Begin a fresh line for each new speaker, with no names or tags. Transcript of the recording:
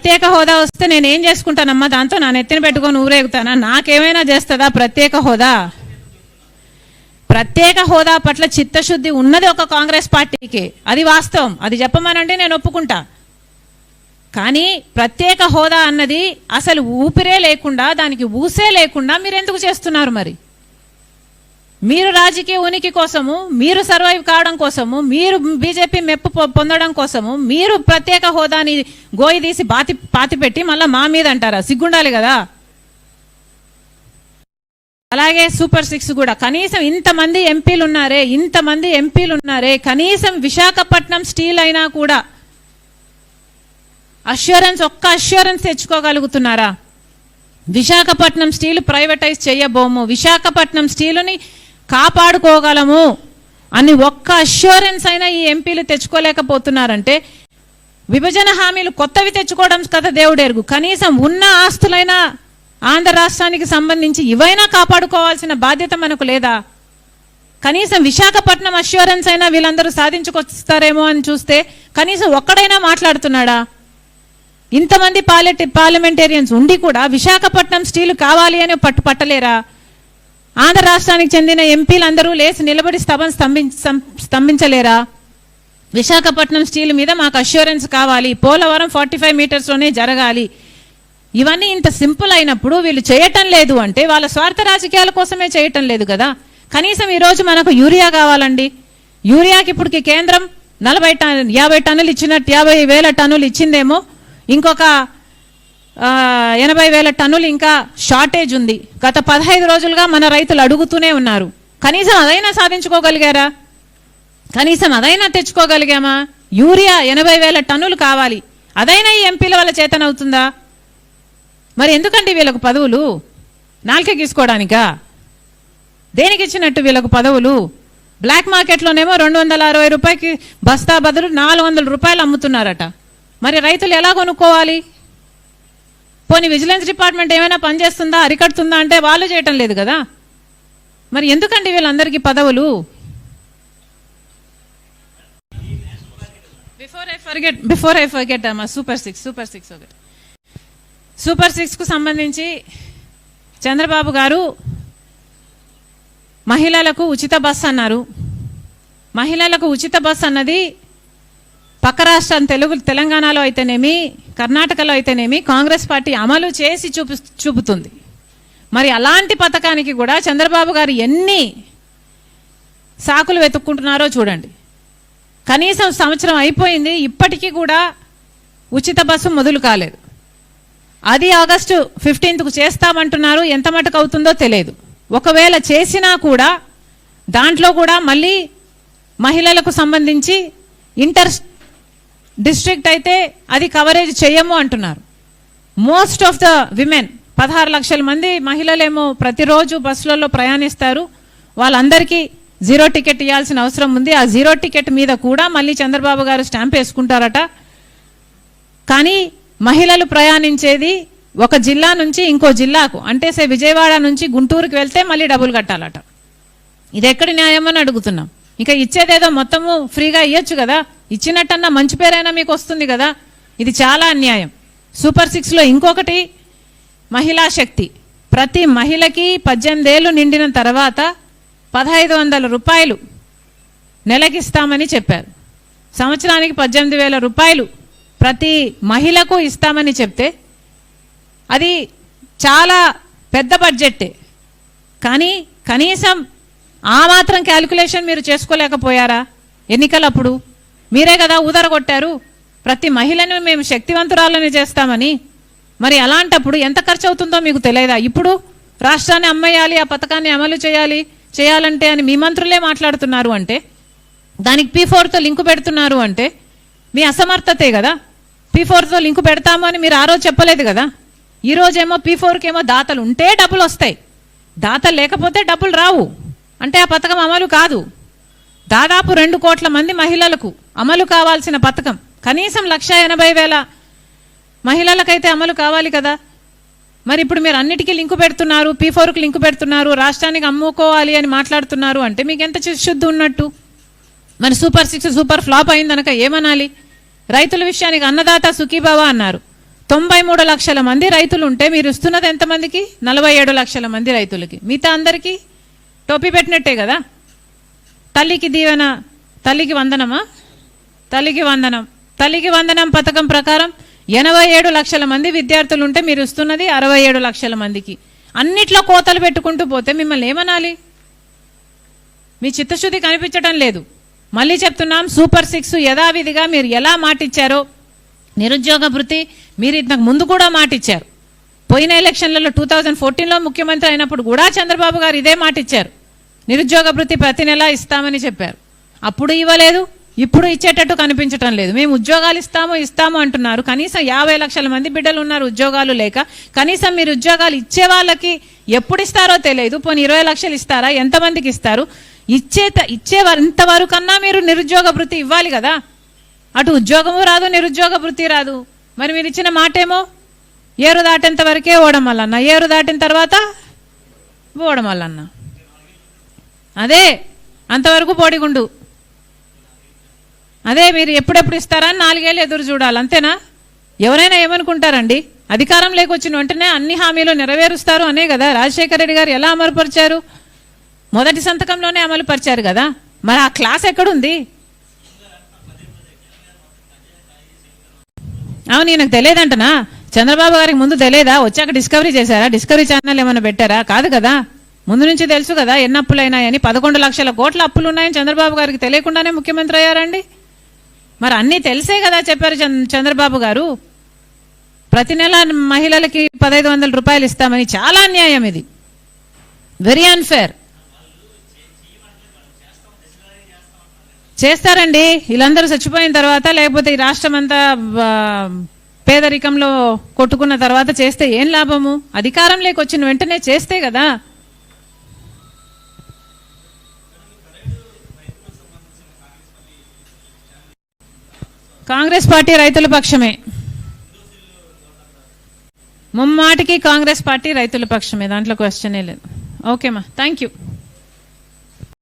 ప్రత్యేక హోదా వస్తే నేనేం చేసుకుంటానమ్మా, దాంతో నా నెత్తిన పెట్టుకొని ఊరేగుతానా, నాకేమైనా చేస్తుందా ప్రత్యేక హోదా? ప్రత్యేక హోదా పట్ల చిత్తశుద్ధి ఉన్నది ఒక కాంగ్రెస్ పార్టీకి, అది వాస్తవం, అది చెప్పమనండి నేను ఒప్పుకుంటా. కానీ ప్రత్యేక హోదా అన్నది అసలు ఊపిరే లేకుండా, దానికి ఊసే లేకుండా మీరు ఎందుకు చేస్తున్నారు? మరి మీరు రాజకీయ ఉనికి కోసము, మీరు సర్వైవ్ కావడం కోసము, మీరు బీజేపీ మెప్పు పొందడం కోసము మీరు ప్రత్యేక హోదాని గోయి తీసి పాతిపెట్టి మళ్ళీ మా మీద అంటారా? సిగ్గుండాలి కదా. అలాగే సూపర్ 6 కూడా కనీసం ఇంతమంది ఎంపీలు ఉన్నారే, కనీసం విశాఖపట్నం స్టీల్ అయినా కూడా ఒక్క అష్యూరెన్స్ తెచ్చుకోగలుగుతున్నారా? విశాఖపట్నం స్టీల్ ప్రైవేటైజ్ చేయబోము, విశాఖపట్నం స్టీలుని కాపాడుకోగలము అని ఒక్క అష్యూరెన్స్ అయినా ఈ ఎంపీలు తెచ్చుకోలేకపోతున్నారంటే విభజన హామీలు కొత్తవి తెచ్చుకోవడం కదా దేవుడెరుగు. కనీసం ఉన్న ఆస్తులైనా ఆంధ్ర రాష్ట్రానికి సంబంధించి ఇవైనా కాపాడుకోవాల్సిన బాధ్యత మనకు లేదా? కనీసం విశాఖపట్నం అష్యూరెన్స్ అయినా వీళ్ళందరూ సాధించుకొస్తారేమో అని చూస్తే కనీసం ఒక్కడైనా మాట్లాడుతున్నాడా? ఇంతమంది పార్లమెంటేరియన్స్ ఉండి కూడా విశాఖపట్నం స్టీల్ కావాలి అని పట్టలేరా? ఆంధ్ర రాష్ట్రానికి చెందిన ఎంపీలందరూ లేచి నిలబడి స్తంభించలేరా? విశాఖపట్నం స్టీల్ మీద మాకు అష్యూరెన్స్ కావాలి, పోలవరం 45 మీటర్స్లోనే జరగాలి. ఇవన్నీ ఇంత సింపుల్ అయినప్పుడు వీళ్ళు చేయటం లేదు అంటే వాళ్ళ స్వార్థ రాజకీయాల కోసమే చేయటం లేదు కదా. కనీసం ఈరోజు మనకు యూరియా కావాలండి, యూరియాకి ఇప్పటికి కేంద్రం 50 టన్నులు ఇచ్చినట్టు 50,000 టన్నులు ఇచ్చిందేమో, ఇంకొక 80,000 టన్నులు ఇంకా షార్టేజ్ ఉంది. గత 15 రోజులుగా మన రైతులు అడుగుతూనే ఉన్నారు. కనీసం అదైనా సాధించుకోగలిగారా? కనీసం అదైనా తెచ్చుకోగలిగామా? యూరియా 80,000 టన్నులు కావాలి, అదైనా ఈ ఎంపీల వల్ల చేతనవుతుందా? మరి ఎందుకండి వీళ్ళకు పదవులు? నాలుక గీసుకోవడానికా? దేనికి ఇచ్చినట్టు వీళ్ళకు పదవులు? బ్లాక్ మార్కెట్లోనేమో 260 రూపాయలకి బస్తా బదులు 400 రూపాయలు అమ్ముతున్నారట. మరి రైతులు ఎలా కొనుక్కోవాలి? పోనీ విజిలెన్స్ డిపార్ట్మెంట్ ఏమైనా పనిచేస్తుందా, అరికడుతుందా అంటే వాళ్ళు చేయటం లేదు కదా. మరి ఎందుకండి వీళ్ళందరికీ పదవులు? బిఫోర్ ఐ ఫర్గెట్ అమ్మా, సూపర్ సిక్స్కు సంబంధించి చంద్రబాబు గారు మహిళలకు ఉచిత బస్సు అన్నారు. మహిళలకు ఉచిత బస్సు అన్నది పక్క రాష్ట్రం తెలంగాణలో అయితేనేమి, కర్ణాటకలో అయితేనేమి కాంగ్రెస్ పార్టీ అమలు చేసి చూపుతుంది. మరి అలాంటి పథకానికి కూడా చంద్రబాబు గారు ఎన్ని సాకులు వెతుక్కుంటున్నారో చూడండి. కనీసం సంవత్సరం అయిపోయింది, ఇప్పటికీ కూడా ఉచిత బస్సు మొదలు కాలేదు. అది ఆగస్టు 15కు చేస్తామంటున్నారు, ఎంత మటుకు అవుతుందో తెలియదు. ఒకవేళ చేసినా కూడా దాంట్లో కూడా మళ్ళీ మహిళలకు సంబంధించి ఇంటర్ డిస్ట్రిక్ట్ అయితే అది కవరేజ్ చేయము అంటున్నారు. మోస్ట్ ఆఫ్ ద విమెన్ 16 లక్షల మంది మహిళలేమో ప్రతిరోజు బస్సులలో ప్రయాణిస్తారు. వాళ్ళందరికీ 0 టికెట్ ఇవ్వాల్సిన అవసరం ఉంది. ఆ 0 టికెట్ మీద కూడా మళ్ళీ చంద్రబాబు గారు స్టాంప్ వేసుకుంటారట. కానీ మహిళలు ప్రయాణించేది ఒక జిల్లా నుంచి ఇంకో జిల్లాకు, అంటే విజయవాడ నుంచి గుంటూరుకి వెళ్తే మళ్ళీ డబ్బులు కట్టాలట. ఇది ఎక్కడి న్యాయం అని అడుగుతున్నాం. ఇంకా ఇచ్చేదేదో మొత్తము ఫ్రీగా ఇవ్వచ్చు కదా, ఇచ్చినట్టన్నా మంచి పేరైనా మీకు వస్తుంది కదా. ఇది చాలా అన్యాయం. సూపర్ 6లో ఇంకొకటి మహిళా శక్తి. ప్రతి మహిళకి 18 ఏళ్ళు నిండిన తర్వాత 1,500 రూపాయలు నెలకిస్తామని చెప్పారు. సంవత్సరానికి 18,000 రూపాయలు ప్రతి మహిళకు ఇస్తామని చెప్తే అది చాలా పెద్ద బడ్జెట్టే. కానీ కనీసం ఆ మాత్రం క్యాలిక్యులేషన్ మీరు చేసుకోలేకపోయారా? ఎన్నికలప్పుడు మీరే కదా ఊదరగొట్టారు, ప్రతి మహిళను మేము శక్తివంతురాలని చేస్తామని. మరి అలాంటప్పుడు ఎంత ఖర్చు అవుతుందో మీకు తెలియదా? ఇప్పుడు రాష్ట్రాన్ని అమ్మేయాలి, ఆ పథకాన్ని అమలు చేయాలంటే అని మీ మంత్రులే మాట్లాడుతున్నారు అంటే, దానికి P4తో లింకు పెడుతున్నారు అంటే మీ అసమర్థతే కదా. P4తో లింకు పెడతాము అని మీరు ఆ రోజు చెప్పలేదు కదా. ఈ రోజేమో P4కి ఏమో దాతలు ఉంటే డబ్బులు వస్తాయి, దాతలు లేకపోతే డబ్బులు రావు, అంటే ఆ పథకం అమలు కాదు. దాదాపు 2 కోట్ల మంది మహిళలకు అమలు కావాల్సిన పథకం కనీసం 1,80,000 మహిళలకైతే అమలు కావాలి కదా. మరి ఇప్పుడు మీరు అన్నిటికీ లింకు పెడుతున్నారు, P4కి లింకు పెడుతున్నారు, రాష్ట్రానికి అమ్ముకోవాలి అని మాట్లాడుతున్నారు అంటే మీకు ఎంత శుద్ధి ఉన్నట్టు? మరి సూపర్ 6 సూపర్ ఫ్లాప్ అయిందనక ఏమనాలి? రైతుల విషయానికి అన్నదాత సుఖీభవ అన్నారు, 93 లక్షల మంది రైతులు ఉంటే మీరు ఇస్తున్నది ఎంతమందికి? 47 లక్షల మంది రైతులకి. మిగతా అందరికీ టోపీ పెట్టినట్టే కదా. తల్లికి దీవెన, తల్లికి వందనమా? తల్లికి వందనం పథకం ప్రకారం 87 లక్షల మంది విద్యార్థులు ఉంటే మీరు ఇస్తున్నది 67 లక్షల మందికి. అన్నిట్లో కోతలు పెట్టుకుంటూ పోతే మిమ్మల్ని ఏమనాలి? మీ చిత్తశుద్ధి కనిపించడం లేదు. మళ్ళీ చెప్తున్నాం, సూపర్ 6 యథావిధిగా మీరు ఎలా మాటిచ్చారో నిరుద్యోగ భృతి మీరు ఇంతకు ముందు కూడా మాటిచ్చారు. పోయిన ఎలక్షన్లలో 2014లో ముఖ్యమంత్రి అయినప్పుడు కూడా చంద్రబాబు గారు ఇదే మాటిచ్చారు. నిరుద్యోగ భృతి ప్రతి నెల ఇస్తామని చెప్పారు. అప్పుడు ఇవ్వలేదు, ఇప్పుడు ఇచ్చేటట్టు కనిపించటం లేదు. మేము ఉద్యోగాలు ఇస్తాము అంటున్నారు. కనీసం 50 లక్షల మంది బిడ్డలు ఉన్నారు ఉద్యోగాలు లేక. కనీసం మీరు ఉద్యోగాలు ఇచ్చే వాళ్ళకి ఎప్పుడు ఇస్తారో తెలియదు. పోనీ 20 లక్షలు ఇస్తారా? ఎంతమందికి ఇస్తారు? ఇంతవరకన్నా మీరు నిరుద్యోగ భృతి ఇవ్వాలి కదా. అటు ఉద్యోగము రాదు, నిరుద్యోగ భృతి రాదు. మరి మీరు ఇచ్చిన మాటేమో ఏరు దాటేంత వరకే ఓడమల్లన్న, ఏరు దాటిన తర్వాత ఓడమల్లన్న. అదే అంతవరకు పోడిగుండు. అదే మీరు ఎప్పుడెప్పుడు ఇస్తారని 4 ఏళ్ళు ఎదురు చూడాలి, అంతేనా? ఎవరైనా ఏమనుకుంటారండి? అధికారం లేకొచ్చిన వెంటనే అన్ని హామీలు నెరవేరుస్తారు అనే కదా రాజశేఖర రెడ్డి గారు ఎలా అమలుపరిచారు? మొదటి సంతకంలోనే అమలు పరిచారు కదా. మరి ఆ క్లాస్ ఎక్కడుంది? అవును, నాకు తెలియదంటనా? చంద్రబాబు గారికి ముందు తెలియదా? వచ్చాక డిస్కవరీ చేశారా? డిస్కవరీ ఛానల్ ఏమైనా పెట్టారా? కాదు కదా, ముందు నుంచి తెలుసు కదా ఎన్ని అప్పులు అయినాయని. 11 లక్షల కోట్ల అప్పులు ఉన్నాయని చంద్రబాబు గారికి తెలియకుండానే ముఖ్యమంత్రి అయ్యారండి. మరి అన్నీ తెలిసే కదా చెప్పారు చంద్రబాబు గారు. ప్రతి నెల మహిళలకి 1500 రూపాయలు ఇస్తామని. చాలా అన్యాయం ఇది, వెరీ అన్ఫేర్. చేస్తారండి వీళ్ళందరూ చచ్చిపోయిన తర్వాత, లేకపోతే ఈ రాష్ట్రం అంతా పేదరికంలో కొట్టుకున్న తర్వాత చేస్తే ఏం లాభము? అధికారం లేకొచ్చిన వెంటనే చేస్తే కదా. కాంగ్రెస్ పార్టీ రైతుల పక్షమే, ముమ్మాటికి కాంగ్రెస్ పార్టీ రైతుల పక్షమే, దాంట్లో క్వశ్చనే లేదు. ఓకేమా, థ్యాంక్ యూ.